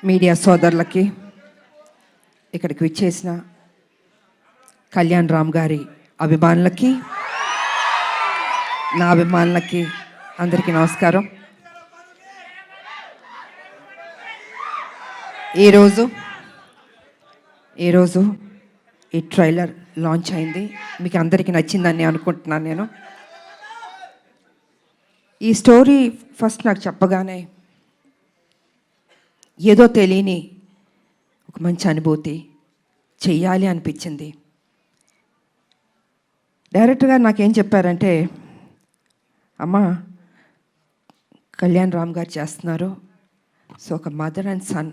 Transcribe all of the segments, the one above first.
Media సోదరులకి, ఇక్కడికి విచ్చేసిన కళ్యాణ్ రామ్ గారి అభిమానులకి, నా అభిమానులకి అందరికీ నమస్కారం. ఈరోజు ఈ ట్రైలర్ లాంచ్ అయింది. మీకు అందరికీ నచ్చిందని అనుకుంటున్నాను. నేను ఈ స్టోరీ ఫస్ట్ నాకు చెప్పగానే ఏదో తెలియని ఒక మంచి అనుభూతి, చెయ్యాలి అనిపించింది. డైరెక్టర్ గారు నాకేం చెప్పారంటే, అమ్మ కళ్యాణ్ రామ్ గారు చేస్తున్నారు, సో ఒక మదర్ అండ్ సన్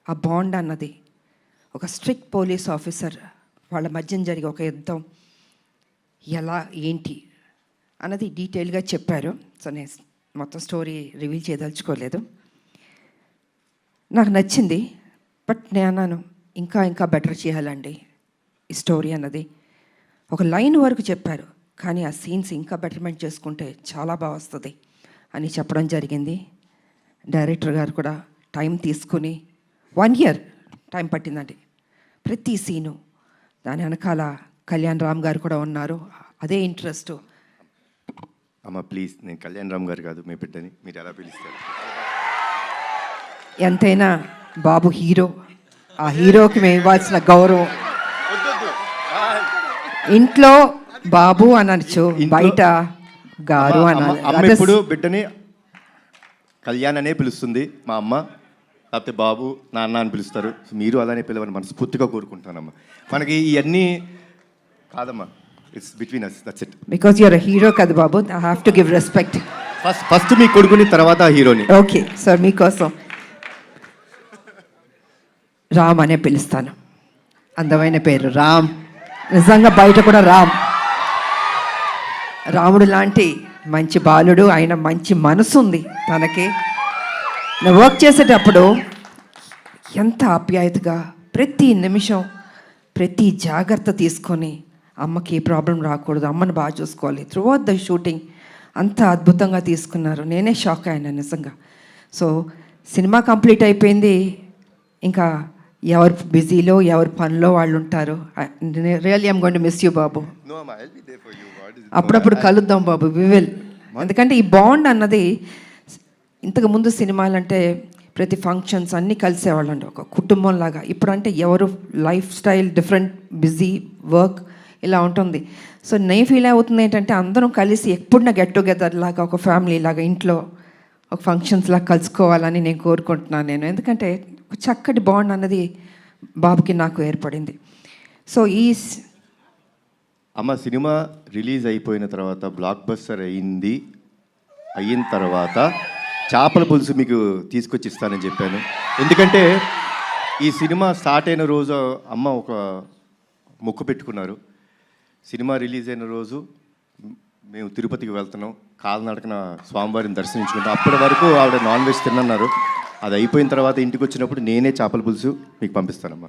ఆ బాండ్ అన్నది, ఒక స్ట్రిక్ట్ పోలీస్ ఆఫీసర్ వాళ్ళ మధ్యన జరిగే ఒక యుద్ధం ఎలా ఏంటి అన్నది డీటెయిల్గా చెప్పారు. సో నేను మొత్తం స్టోరీ రివీల్ చేయదలుచుకోలేదు. నాకు నచ్చింది. బట్ నేను అన్నాను, ఇంకా బెటర్ చేయాలండి ఈ స్టోరీ అన్నది. ఒక లైన్ వరకు చెప్పారు, కానీ ఆ సీన్స్ ఇంకా బెటర్మెంట్ చేసుకుంటే చాలా బాగా వస్తుంది అని చెప్పడం జరిగింది. డైరెక్టర్ గారు కూడా టైం తీసుకుని 1 year టైం పట్టిందండి ప్రతి సీను. దాని వెనకాల కళ్యాణ్ రామ్ గారు కూడా ఉన్నారు, అదే ఇంట్రెస్ట్. అమ్మ ప్లీజ్, నేను కళ్యాణ్ రామ్ గారు కాదు, మీ బిడ్డని, మీరు ఎలా పిలుస్తారు? ఎంతైనా బాబు హీరో, ఆ హీరోకి మేము ఇవ్వాల్సిన గౌరవం. ఇంట్లో బాబు అనొచ్చు, బయట గారు అనాలి. అమ్మ ఇప్పుడు బిడ్డని కళ్యాణ్ అనే పిలుస్తుంది మా అమ్మ, లేకపోతే బాబు నాన్న అని పిలుస్తారు. మీరు అలానే పిలవని మనస్ఫూర్తిగా కోరుకుంటానమ్మా. మనకి ఇవన్నీ కాదమ్మా, it's between us, that's it. Because you're a hero కదా బాబు, I have to give respect. First మీ కొడుకుని, తర్వాత హీరోని. ఓకే సార్, మీకోసం రామ్ అనే పిలుస్తాను. అందమైన పేరు రామ్, నిజంగా బయట కూడా రాముడు లాంటి మంచి బాలుడు, ఆయన మంచి మనసు ఉంది తనకి. నేను వర్క్ చేసేటప్పుడు ఎంత ఆప్యాయతగా ప్రతి నిమిషం ప్రతి జాగ్రత్త తీసుకొని, అమ్మకి ఏ ప్రాబ్లం రాకూడదు, అమ్మని బాగా చూసుకోవాలి. త్రూఅవుట్ ద షూటింగ్ అంత అద్భుతంగా తీసుకున్నారు. నేనే షాక్ అయ్యాను నిజంగా. సో సినిమా కంప్లీట్ అయిపోయింది, ఇంకా ఎవరు బిజీలో ఎవరి పనిలో వాళ్ళు ఉంటారు. Really I'm going to miss you బాబు. అప్పుడప్పుడు కలుద్దాం బాబు, వి విల్. ఎందుకంటే ఈ బాండ్ అన్నది, ఇంతకుముందు సినిమాలంటే ప్రతి ఫంక్షన్స్ అన్నీ కలిసేవాళ్ళండి ఒక కుటుంబంలాగా. ఇప్పుడంటే ఎవరు life style different, busy work ఇలా ఉంటుంది. సో నేను ఫీల్ అవుతుంది ఏంటంటే, అందరం కలిసి ఎప్పుడైనా గెట్ టుగెదర్ లాగా, ఒక ఫ్యామిలీ లాగా ఇంట్లో ఒక ఫంక్షన్స్ లాగా కలుసుకోవాలని నేను కోరుకుంటున్నాను నేను. ఎందుకంటే ఒక చక్కటి బాండ్ అన్నది బాబుకి నాకు ఏర్పడింది. సో అమ్మ సినిమా రిలీజ్ అయిపోయిన తర్వాత, బ్లాక్ బస్టర్ అయిన తర్వాత చేపల పులుసు మీకు తీసుకొచ్చి ఇస్తానని చెప్పాను. ఎందుకంటే ఈ సినిమా స్టార్ట్ అయిన రోజు అమ్మ ఒక మొక్కు పెట్టుకున్నారు. సినిమా రిలీజ్ అయిన రోజు మేము తిరుపతికి వెళ్తున్నాం, కాలినడకన స్వామివారిని దర్శించుకుంటాం. అప్పటి వరకు ఆవిడ నాన్ వెజ్ తినన్నారు. అది అయిపోయిన తర్వాత ఇంటికి వచ్చినప్పుడు నేనే చేపల పులుసు మీకు పంపిస్తానమ్మా.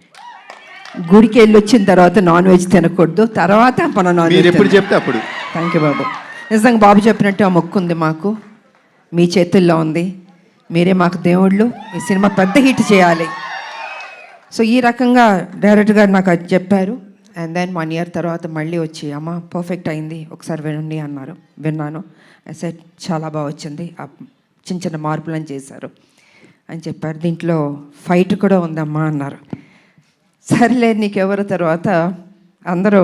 గుడికి వెళ్ళి వచ్చిన తర్వాత నాన్ వెజ్ తినకూడదు, తర్వాత మన నాన్ వెజ్ ఎప్పుడు చెప్తే అప్పుడు. థ్యాంక్ యూ బాబు. నిజంగా బాబు చెప్పినట్టు ఆ మొక్కు ఉంది మాకు, మీ చేతుల్లో ఉంది. మీరే మాకు దేవుళ్ళు, ఈ సినిమా పెద్ద హిట్ చేయాలి. సో ఈ రకంగా డైరెక్టర్ గారు నాకు అది చెప్పారు. అండ్ దెన్ 1 year తర్వాత మళ్ళీ వచ్చి, అమ్మ పర్ఫెక్ట్ అయింది, ఒకసారి వినండి అన్నారు. విన్నాను. సెట్ చాలా బాగా వచ్చింది, చిన్న మార్పులను చేశారు అని చెప్పారు. దీంట్లో ఫైట్ కూడా ఉందమ్మా అన్నారు. సరేలే నీకెవరు. తర్వాత అందరూ,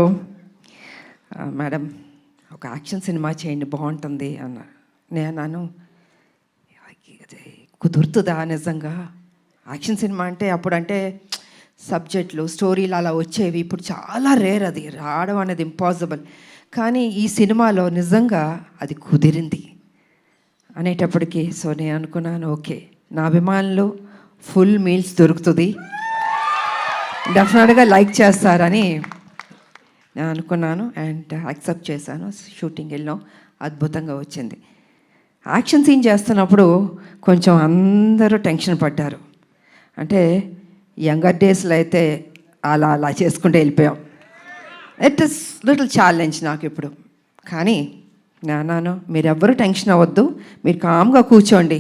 మేడం ఒక యాక్షన్ సినిమా చేయండి బాగుంటుంది అన్నారు. నేను అన్నాను, కుదురుతుందా నిజంగా? యాక్షన్ సినిమా అంటే అప్పుడంటే సబ్జెక్టులు స్టోరీలు అలా వచ్చేవి, ఇప్పుడు చాలా రేర్, అది రావడం అనేది ఇంపాసిబుల్. కానీ ఈ సినిమాలో నిజంగా అది కుదిరింది అనేటప్పటికీ, సో నేను అనుకున్నాను, ఓకే నా అభిమానులు ఫుల్ మీల్స్ దొరుకుతుంది, డెఫినెట్గా లైక్ చేస్తారని నేను అనుకున్నాను. అండ్ యాక్సెప్ట్ చేశాను. షూటింగ్ వెళ్ళాం, అద్భుతంగా వచ్చింది. యాక్షన్ సీన్ చేస్తున్నప్పుడు కొంచెం అందరూ టెన్షన్ పడ్డారు. అంటే యంగర్ డేస్లో అయితే అలా చేసుకుంటూ వెళ్ళిపోయాం. ఇట్ ఇస్ లిటిల్ ఛాలెంజ్ నాకు ఇప్పుడు. కానీ నాన్న మీరెవ్వరూ టెన్షన్ అవ్వద్దు, మీరు కామ్గా కూర్చోండి,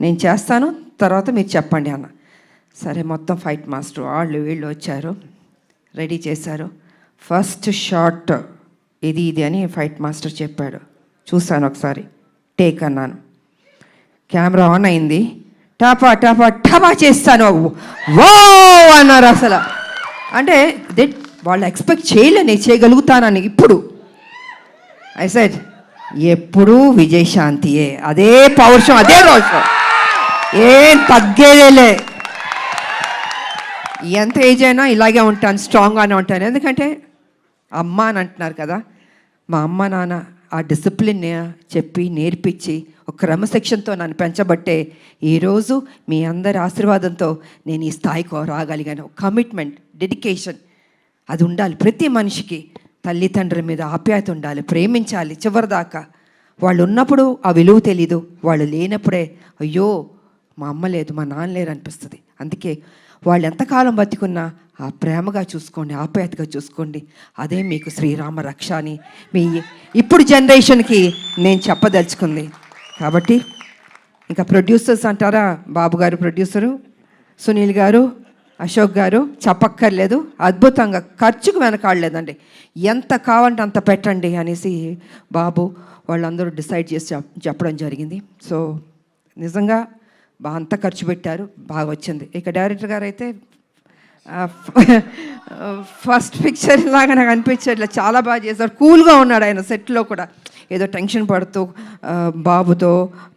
నేను చేస్తాను, తర్వాత మీరు చెప్పండి అన్న. సరే మొత్తం ఫైట్ మాస్టర్ వాళ్ళు వీళ్ళు వచ్చారు, రెడీ చేశారు. ఫస్ట్ షాట్ ఇది అని ఫైట్ మాస్టర్ చెప్పాడు. చూశాను ఒకసారి, టేక్ అన్నాను. కెమెరా ఆన్ అయింది. టపా టపా టపా చేస్తాను. వో అన్నారు అసలు. అంటే వాళ్ళు ఎక్స్పెక్ట్ చేయలే నేను చేయగలుగుతానని. ఇప్పుడు ఐ సెడ్ ఎప్పుడూ విజయశాంతియే, అదే పౌరుషం, అదే రోషం, ఏం తగ్గేదేలే. ఎంత ఏజ్ అయినా ఇలాగే ఉంటాను, స్ట్రాంగ్గానే ఉంటాను. ఎందుకంటే అమ్మ అని అంటున్నారు కదా, మా అమ్మ నాన్న ఆ డిసిప్లిన్ చెప్పి నేర్పించి ఒక క్రమశిక్షణతో నన్ను పెంచబట్టే ఈరోజు మీ అందరి ఆశీర్వాదంతో నేను ఈ స్థాయికి రాగలిగాను. కమిట్మెంట్, డెడికేషన్ అది ఉండాలి ప్రతి మనిషికి. తల్లిదండ్రుల మీద ఆప్యాయత ఉండాలి, ప్రేమించాలి చివరిదాకా. వాళ్ళు ఉన్నప్పుడు ఆ విలువ తెలీదు, వాళ్ళు లేనప్పుడే అయ్యో మా అమ్మ లేదు, మా నాన్న లేరు అనిపిస్తుంది. అందుకే వాళ్ళు ఎంతకాలం బతికున్నా ఆ ప్రేమగా చూసుకోండి, ఆప్యాయతగా చూసుకోండి. అదే మీకు శ్రీరామ రక్ష అని మీ ఇప్పుడు జనరేషన్కి నేను చెప్పదలుచుకుంది. కాబట్టి ఇంకా ప్రొడ్యూసర్స్ అంటారా, బాబు గారు ప్రొడ్యూసరు, సునీల్ గారు, అశోక్ గారు చెప్పక్కర్లేదు. అద్భుతంగా ఖర్చుకు వెనకాడలేదండి. ఎంత కావాలంటే అంత పెట్టండి అనేసి బాబు వాళ్ళందరూ డిసైడ్ చేసి చెప్పడం జరిగింది. సో నిజంగా అంత ఖర్చు పెట్టారు, బాగా వచ్చింది. ఇక డైరెక్టర్ గారు అయితే ఫస్ట్ పిక్చర్ లాగా నాకు అనిపించట్లే, చాలా బాగా చేశారు. కూల్గా ఉన్నాడు ఆయన సెట్లో కూడా. ఏదో టెన్షన్ పడుతూ బాబుతో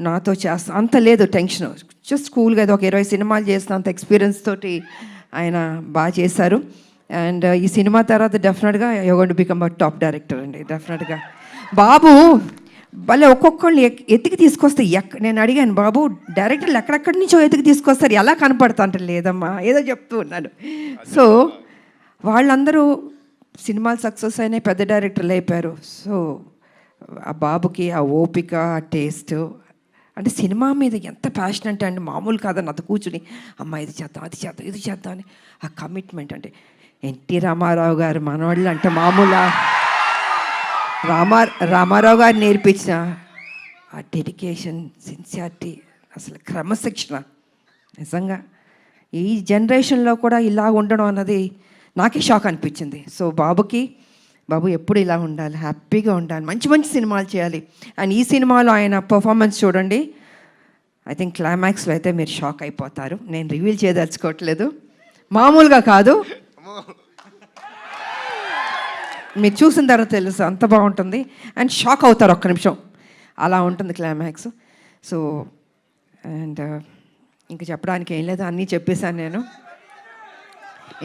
నాతో చేస్తా అంత లేదు టెన్షన్, జస్ట్ కూల్గా ఏదో ఒక 20 సినిమాలు చేసిన అంత ఎక్స్పీరియన్స్ తోటి ఆయన బాగా చేశారు. అండ్ ఈ సినిమా తర్వాత డెఫినెట్గా you going to become a top director అండి. డెఫినెట్గా బాబు భలే ఒక్కొక్కళ్ళు ఎత్తికి తీసుకొస్తే నేను అడిగాను, బాబు డైరెక్టర్లు ఎక్కడెక్కడి నుంచో ఎత్తికి తీసుకొస్తారు, ఎలా కనపడతా అంటే లేదమ్మా ఏదో చెప్తూ ఉన్నాను. సో వాళ్ళందరూ సినిమాలు సక్సెస్ అయినాయి, పెద్ద డైరెక్టర్లు అయిపోయారు. సో ఆ బాబుకి ఆ ఓపిక, ఆ టేస్ట్, అంటే సినిమా మీద ఎంత ప్యాషన్ అంటే అండి మామూలు కాదని అత కూర్చుని అమ్మ ఇది చేద్దాం, అది చేద్దాం, ఇది చేద్దాం అని ఆ కమిట్మెంట్. అంటే ఎన్టీ రామారావు గారు మనవాళ్ళు అంటే మామూలు రామారావు గారు నేర్పించిన ఆ డెడికేషన్, సిన్సియారిటీ, అసలు క్రమశిక్షణ నిజంగా ఈ జనరేషన్లో కూడా ఇలా ఉండడం అన్నది నాకే షాక్ అనిపించింది. సో బాబు ఎప్పుడు ఇలా ఉండాలి, హ్యాపీగా ఉండాలి, మంచి మంచి సినిమాలు చేయాలి. అండ్ ఈ సినిమాలో ఆయన పర్ఫార్మెన్స్ చూడండి, ఐ థింక్ క్లైమాక్స్లో అయితే మీరు షాక్ అయిపోతారు. నేను రివీల్ చేయదలుచుకోవట్లేదు, మామూలుగా కాదు, మీరు చూసిన తర్వాత తెలుసు అంత బాగుంటుంది. అండ్ షాక్ అవుతారు ఒక్క నిమిషం, అలా ఉంటుంది క్లైమాక్స్. సో అండ్ ఇంకా చెప్పడానికి ఏం లేదు, అన్నీ చెప్పేశాను నేను.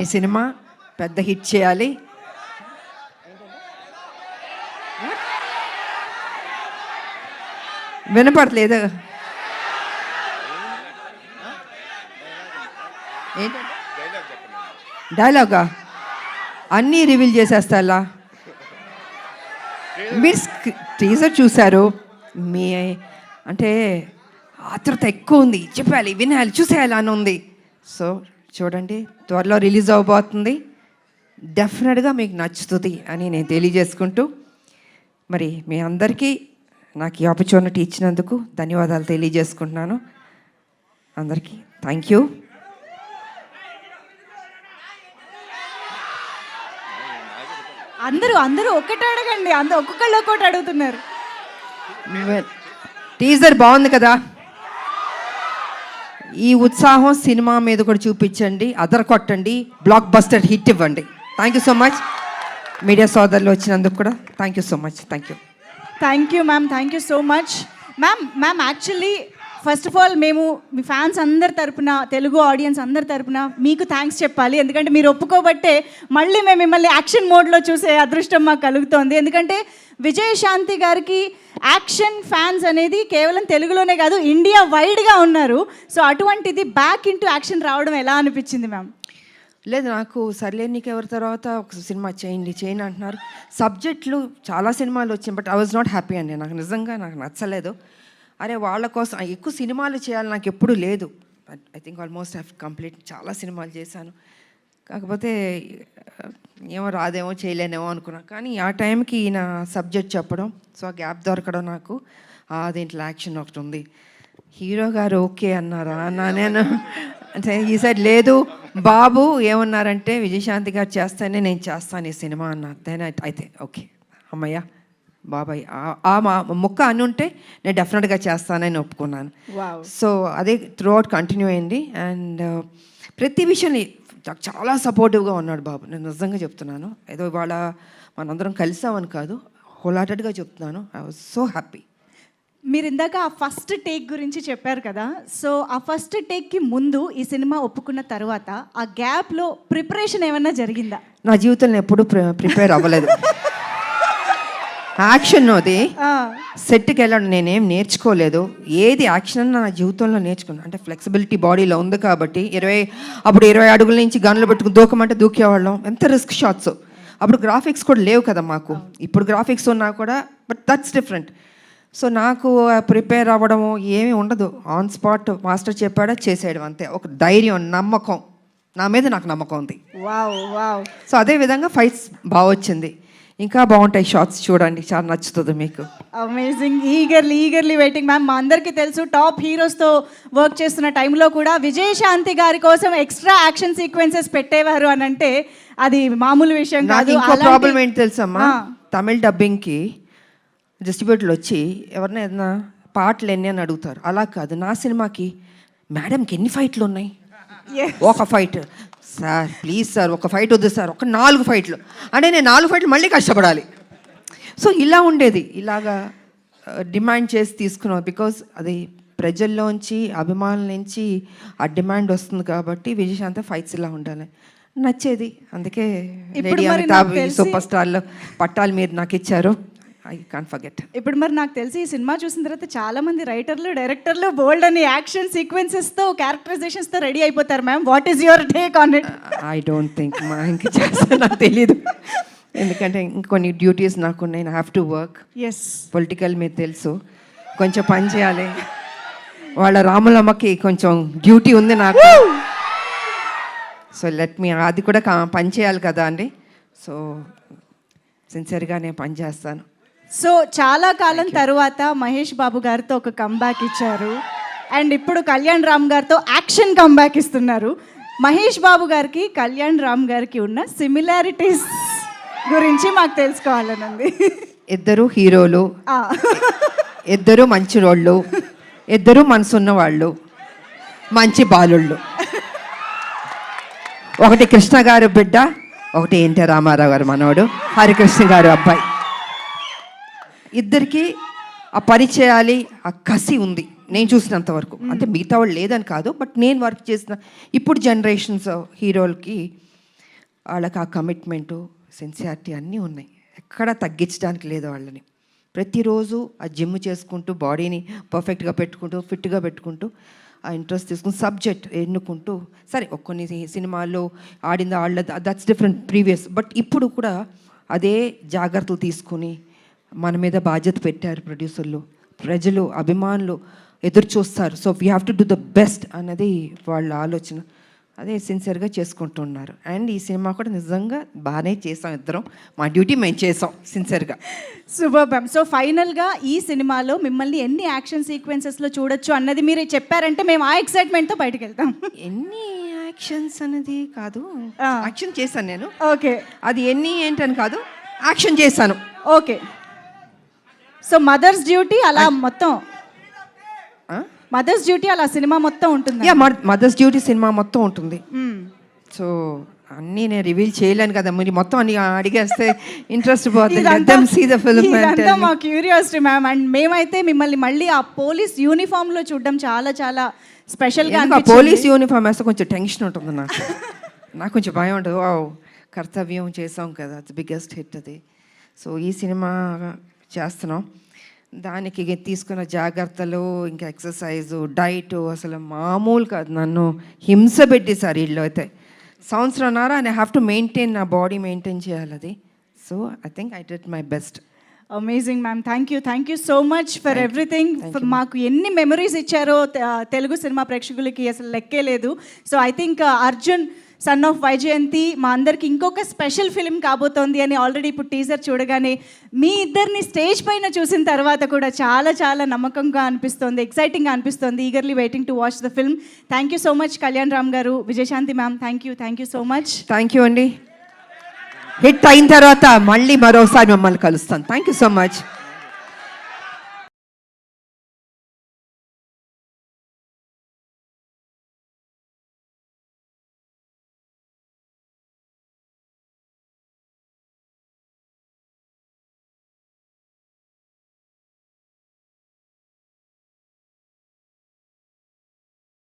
ఈ సినిమా పెద్ద హిట్ చేయాలి. వినపడలేదు డైలాగా, అన్నీ రివీల్ చేసేస్తా. అలా మీరు టీజర్ చూశారు, మీ అంటే ఆతృత ఎక్కువ ఉంది, చెప్పాలి, వినాలి, చూసేయాలి అని ఉంది. సో చూడండి, త్వరలో రిలీజ్ అవ్వబోతుంది, డెఫినెట్గా మీకు నచ్చుతుంది అని నేను తెలియజేసుకుంటూ, మరి మీ అందరికీ నాకు ఈ ఆపర్చునిటీ ఇచ్చినందుకు ధన్యవాదాలు తెలియజేసుకుంటున్నాను. అందరికీ థ్యాంక్ యూ. అందరూ ఒక్కటి అడగండి, ఒక్కొక్కళ్ళు ఒక్కటి అడుగుతున్నారు. టీజర్ బాగుంది కదా, ఈ ఉత్సాహం సినిమా మీద కూడా చూపించండి, అదర కొట్టండి, బ్లాక్ బస్టర్ హిట్ ఇవ్వండి. Thank you so much. Media సోదరులు వచ్చినందుకు కూడా thank you so much. Thank you ma'am, thank you so much. Ma'am actually first of all మేము మీ ఫ్యాన్స్ అందరి తరపున, తెలుగు ఆడియన్స్ అందరి తరపున మీకు థ్యాంక్స్ చెప్పాలి. ఎందుకంటే మీరు ఒప్పుకోబట్టే మళ్ళీ మేము మిమ్మల్ని యాక్షన్ మోడ్లో చూసే అదృష్టం మాకు కలుగుతోంది. ఎందుకంటే విజయశాంతి గారికి యాక్షన్ ఫ్యాన్స్ అనేది కేవలం తెలుగులోనే కాదు, ఇండియా వైడ్గా ఉన్నారు. సో అటువంటిది బ్యాక్ ఇంటూ యాక్షన్ రావడం ఎలా అనిపించింది మ్యామ్? లేదు, నాకు సర్లే నీకు ఎవరి తర్వాత ఒక సినిమా చేయండి అంటున్నారు. సబ్జెక్టులు చాలా సినిమాలు వచ్చాయి, but I was not happy అండి. నాకు నిజంగా నచ్చలేదు. అరే వాళ్ళ కోసం ఎక్కువ సినిమాలు చేయాలి నాకు ఎప్పుడు లేదు. I think almost have complete, చాలా సినిమాలు చేశాను. కాకపోతే ఏమో రాదేమో చేయలేనేమో అనుకున్నా. కానీ ఆ టైంకి ఈయన సబ్జెక్ట్ చెప్పడం, సో ఆ గ్యాప్ దొరకడం నాకు, దీంట్లో యాక్షన్ ఒకటి ఉంది, హీరో గారు ఓకే అన్నారా అన్నా నేను. అంటే ఈ సైడ్ లేదు. బాబు ఏమన్నారంటే విజయశాంతి గారు చేస్తేనే నేను చేస్తాను ఈ సినిమా అన్నారు. దెన్ అయితే ఓకే అమ్మయ్య బాబాయ్ ఆ మా ముక్క అని ఉంటే నేను డెఫినెట్గా చేస్తానని ఒప్పుకున్నాను. వావ్. సో అదే త్రూ అవుట్ కంటిన్యూ అయింది. అండ్ ప్రతి విషయాన్ని నాకు చాలా సపోర్టివ్గా ఉన్నాడు బాబు. నేను నిజంగా చెప్తున్నాను, ఏదో ఇవాళ మనందరం కలిసామని కాదు, హోల్హార్టెడ్గా చెప్తున్నాను. I was so happy. మీరు ఇందాక ఆ ఫస్ట్ టేక్ గురించి చెప్పారు కదా, సో ఆ ఫస్ట్ టేక్కి ముందు ఈ సినిమా ఒప్పుకున్న తర్వాత ఆ గ్యాప్లో ప్రిపరేషన్ ఏమన్నా జరిగిందా? నా జీవితంలో ఎప్పుడూ ప్రిపేర్ అవ్వలేదు. యాక్షన్ అది సెట్కి వెళ్ళడం నేనేం నేర్చుకోలేదు. ఏది యాక్షన్ నా జీవితంలో నేర్చుకున్నాను అంటే ఫ్లెక్సిబిలిటీ బాడీలో ఉంది కాబట్టి. అప్పుడు 20 అడుగుల నుంచి గన్లు పెట్టుకుని దూకమంటే దూకేవాళ్ళం. ఎంత రిస్క్ షాట్స్. అప్పుడు గ్రాఫిక్స్ కూడా లేవు కదా మాకు. ఇప్పుడు గ్రాఫిక్స్ ఉన్నా కూడా, బట్ దట్స్ డిఫరెంట్. సో నాకు ప్రిపేర్ అవ్వడము ఏమీ ఉండదు. ఆన్ స్పాట్ మాస్టర్ చెప్పాడా చేసేయడం అంతే. ఒక ధైర్యం, నమ్మకం, నా మీద నాకు నమ్మకం ఉంది. Wow wow. సో అదే విధంగా ఫైట్స్ బాగా వచ్చింది. ఇంకా బాగుంటాయి షార్ట్స్, చూడండి, చాలా నచ్చుతుంది మీకు. అమేజింగ్. Eagerly waiting ma'am. మా అందరికీ తెలుసు టాప్ హీరోస్తో వర్క్ చేస్తున్న టైంలో కూడా విజయశాంతి గారి కోసం ఎక్స్ట్రా యాక్షన్ సీక్వెన్సెస్ పెట్టేవారు అని అంటే అది మామూలు విషయం నాకు కాదు. ఇంకో ప్రాబ్లం ఏంటి తెలుసమ్మా, తమిళ డబ్బింగ్కి డిస్ట్రిబ్యూటర్లు వచ్చి ఎవరినైనా ఏదైనా పాటలు ఎన్ని అని అడుగుతారు. అలా కాదు, నా సినిమాకి మేడంకి ఎన్ని ఫైట్లు ఉన్నాయి? ఒక ఫైట్ సార్, ప్లీజ్ సార్ ఒక ఫైట్ వద్దు సార్, ఒక 4 ఫైట్లు అంటే నేను 4 ఫైట్లు మళ్ళీ కష్టపడాలి. సో ఇలా ఉండేది. ఇలాగా డిమాండ్ చేసి తీసుకున్నాం. బికాజ్ అది ప్రజల్లోంచి, అభిమానుల నుంచి ఆ డిమాండ్ వస్తుంది కాబట్టి విజయశాంతి ఫైట్స్ ఇలా ఉండాలి నచ్చేది. అందుకే లేడీ అమితాబ్ సూపర్ స్టార్లో పట్టాలు మీరు నాకు ఇచ్చారు. I can't forget. ఇప్పుడు మరి నాకు తెలిసి ఈ సినిమా చూసిన తర్వాత చాలా మంది రైటర్లు, డైరెక్టర్లు బోల్డ్ అని యాక్షన్ సీక్వెన్సెస్తో, క్యారెక్టరైజేషన్స్తో రెడీ అయిపోతారు ma'am. What is your take on it? I don't think ఇంకా చేస్తా, నాకు తెలీదు. ఎందుకంటే ఇంకొన్ని డ్యూటీస్ నాకు ఉన్నాయి. I have to work. Yes. Political మీరు తెలుసు, కొంచెం పని చేయాలి. వాళ్ళ రాములమ్మకి కొంచెం డ్యూటీ ఉంది నాకు. సో లెట్ మీ, అది కూడా పని చేయాలి కదా అండి. సో సిన్సియర్గా నేను పని చేస్తాను. సో చాలా కాలం తర్వాత మహేష్ బాబు గారితో ఒక కంబ్యాక్ ఇచ్చారు అండ్ ఇప్పుడు కళ్యాణ్ రామ్ గారితో యాక్షన్ కంబ్యాక్ ఇస్తున్నారు. మహేష్ బాబు గారికి కళ్యాణ్ రామ్ గారికి ఉన్న సిమిలారిటీస్ గురించి మాకు తెలుసుకోవాలనుంది. ఇద్దరు హీరోలు, ఇద్దరు మంచి రోళ్ళు, ఇద్దరు మనసున్న వాళ్ళు, మంచి బాలుళ్ళు. ఒకటి కృష్ణ గారు బిడ్డ, ఒకటి ఎన్టీ రామారావు గారు మనవడు, హరికృష్ణ గారు అబ్బాయి. ఇద్దరికి ఆ పని చేయాలి, ఆ కసి ఉంది నేను చూసినంత వరకు. అంటే మిగతా వాళ్ళు లేదని కాదు, బట్ నేను వర్క్ చేసిన ఇప్పుడు జనరేషన్స్ హీరోలకి వాళ్ళకి ఆ కమిట్మెంటు, సిన్సియారిటీ అన్నీ ఉన్నాయి. ఎక్కడా తగ్గించడానికి లేదు వాళ్ళని. ప్రతిరోజు ఆ జిమ్ చేసుకుంటూ, బాడీని పర్ఫెక్ట్గా పెట్టుకుంటూ, ఫిట్గా పెట్టుకుంటూ, ఆ ఇంట్రెస్ట్ తీసుకుని సబ్జెక్ట్ ఎన్నుకుంటూ, సరే కొన్ని సినిమాల్లో ఆడింది వాళ్ళ దట్స్ డిఫరెంట్ ప్రీవియస్, బట్ ఇప్పుడు కూడా అదే జాగ్రత్తలు తీసుకుని మన మీద బాధ్యత పెట్టారు ప్రొడ్యూసర్లు, ప్రజలు, అభిమానులు ఎదురు చూస్తారు. So we have to do the best అన్నది వాళ్ళ ఆలోచన. అదే సిన్సియర్గా చేసుకుంటున్నారు. అండ్ ఈ సినిమా కూడా నిజంగా బాగానే చేసాం ఇద్దరం. మా డ్యూటీ మేము చేసాం సిన్సియర్గా. Super ma'am. సో ఫైనల్గా ఈ సినిమాలో మిమ్మల్ని ఎన్ని యాక్షన్ సీక్వెన్సెస్లో చూడొచ్చు అన్నది మీరు చెప్పారంటే మేము ఆ ఎక్సైట్మెంట్తో బయటకు వెళ్తాం. ఎన్ని యాక్షన్స్ అనేది కాదు, యాక్షన్ చేశాను నేను. ఓకే. అది ఎన్ని ఏంటని కాదు, యాక్షన్ చేశాను. ఓకే. సో మదర్స్ డ్యూటీ అలా మొత్తం, మదర్స్ డ్యూటీ అలా సినిమా మొత్తం ఉంటుంది. యా, మదర్స్ డ్యూటీ సినిమా మొత్తం ఉంటుంది. సో అన్నీ నేను రివీల్ చేయలేను కదా, మీరు మొత్తం అన్ని అడిగేస్తే ఇంట్రెస్ట్ పోతుంది. మా క్యూరియాసిటీ మ్యామ్. అండ్ మేమైతే మిమ్మల్ని మళ్ళీ ఆ పోలీస్ యూనిఫామ్లో చూడడం చాలా చాలా స్పెషల్గా. పోలీస్ యూనిఫామ్ వేస్తే కొంచెం టెన్షన్ ఉంటుంది నాకు. నాకు కొంచెం భయం ఉంటుంది. కర్తవ్యం చేసాం కదా, అది బిగ్గెస్ట్ హిట్ అది. సో ఈ సినిమా చేస్తున్నాం, దానికి తీసుకున్న జాగ్రత్తలు, ఇంకా ఎక్సర్సైజు, డైట్ అసలు మామూలు కాదు. నన్ను హింస పెట్టేశారు వీళ్ళు అయితే. సంవత్సరంన్నర ఐ హ్యావ్ టు మెయింటైన్, నా బాడీ మెయింటైన్ చేయాలి అది. So I think I did my best. Amazing ma'am. Thank you so much for everything. మాకు ఎన్ని మెమరీస్ ఇచ్చారో తెలుగు సినిమా ప్రేక్షకులకి అసలు లెక్కే లేదు. So I think Arjun son of Vyjayanthi మా అందరికి ఇంకొక స్పెషల్ ఫిలిం కాబోతోంది అని ఆల్రెడీ ఇప్పుడు టీజర్ చూడగానే మీ ఇద్దరిని స్టేజ్ పైన చూసిన తర్వాత కూడా చాలా చాలా నమ్మకంగా అనిపిస్తోంది, ఎక్సైటింగ్గా అనిపిస్తోంది. Eagerly waiting to watch the film. Thank you so much Kalyan Ram garu, Vijayashanti ma'am, thank you so much. Thank you అండి. హిట్ అయిన తర్వాత మళ్ళీ మరోసారి మిమ్మల్ని కలుస్తాను. Thank you so much.